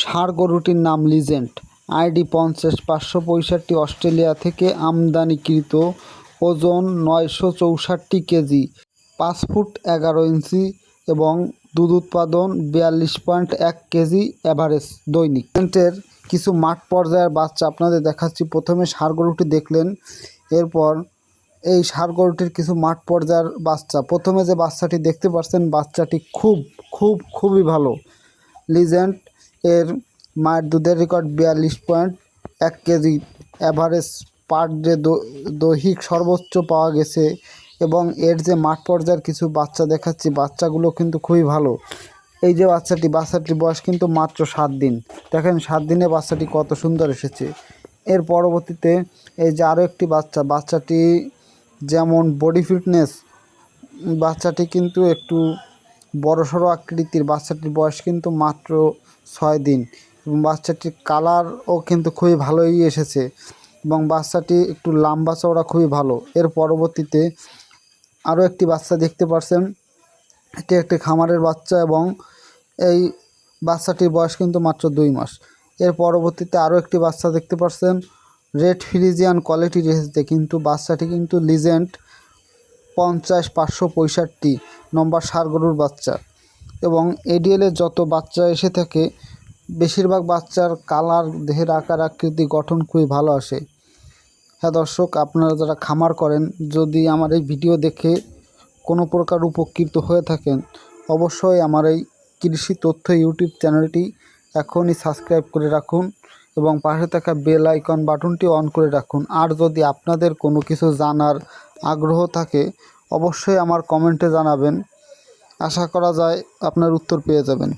ষাঁড় গরুটির নাম লিজেন্ড। আইডি ৫০,৫৬৫ অস্ট্রেলিয়া থেকে আমদানিকৃত। ওজন ৯৬৪ কেজি, ৫ ফুট ১১ ইঞ্চি এবং দুধ উৎপাদন ৪২.১ কেজি অ্যাভারেজ দৈনিক। লিজেন্ডের কিছু মাঠ পর্যায়ের বাচ্চা আপনাদের দেখাচ্ছি। প্রথমে ষাঁড় গরুটি দেখলেন, এরপর এই ষাঁড় গরুটির কিছু মাঠ পর্যায়ের বাচ্চা। প্রথমে যে বাচ্চাটি দেখতে পাচ্ছেন, বাচ্চাটি খুবই ভালো। লিজেন্ড এর মায়ের দুধের record ৪২.১ KG average per day দৈহিক সর্বোচ্চ পাওয়া গেছে। এবং এর যে মাঠ পর্যায়ের কিছু বাচ্চা দেখাচ্ছি, বাচ্চাগুলো কিন্তু খুবই ভালো। এই যে বাচ্চাটির বয়স কিন্তু মাত্র 7 দিন। দেখেন 7 দিনে বাচ্চাটি কত সুন্দর এসেছে। এর পরবর্তীতে এই যে আরও একটি বাচ্চাটি যেমন বডি ফিটনেস, বাচ্চাটি কিন্তু একটু বড়সড় আকৃতির। বাচ্চাটির বয়স কিন্তু মাত্র 6 দিন এবং বাচ্চাটির কালারও কিন্তু খুবই ভালোই এসেছে এবং বাচ্চাটি একটু লম্বা চওড়া, খুবই ভালো। এর পরবর্তীতে আরও একটি বাচ্চা দেখতে পাচ্ছেন, এটি একটি খামারের বাচ্চা এবং এই বাচ্চাটির বয়স কিন্তু মাত্র 2 মাস। এর পরবর্তীতে আরও একটি বাচ্চা দেখতে পাচ্ছেন, রেড ফ্রিজিয়ান কোয়ালিটির এসেছে, কিন্তু বাচ্চাটি কিন্তু লিজেন্ড ৫০,৫৬৫ নম্বর ষাঁড় গরুর বাচ্চা। এবং এডিএলের যত বাচ্চা এসে থাকে, বেশিরভাগ বাচ্চার কালার, দেহের আকার আকৃতি, গঠন খুবই ভালো আসে। হ্যাঁ দর্শক, আপনারা যারা খামার করেন, যদি আমার এই ভিডিও দেখে কোনো প্রকার উপকৃত হয়ে থাকেন, অবশ্যই আমার এই কৃষি তথ্য ইউটিউব চ্যানেলটি এখনই সাবস্ক্রাইব করে রাখুন এবং পাশে থাকা বেল আইকন বাটনটি অন করে রাখুন। আর যদি আপনাদের কোনো কিছু জানার আগ্রহ থাকে, অবশ্যই আমার কমেন্টে জানাবেন। আশা করা যায় আপনার উত্তর পেয়ে যাবেন।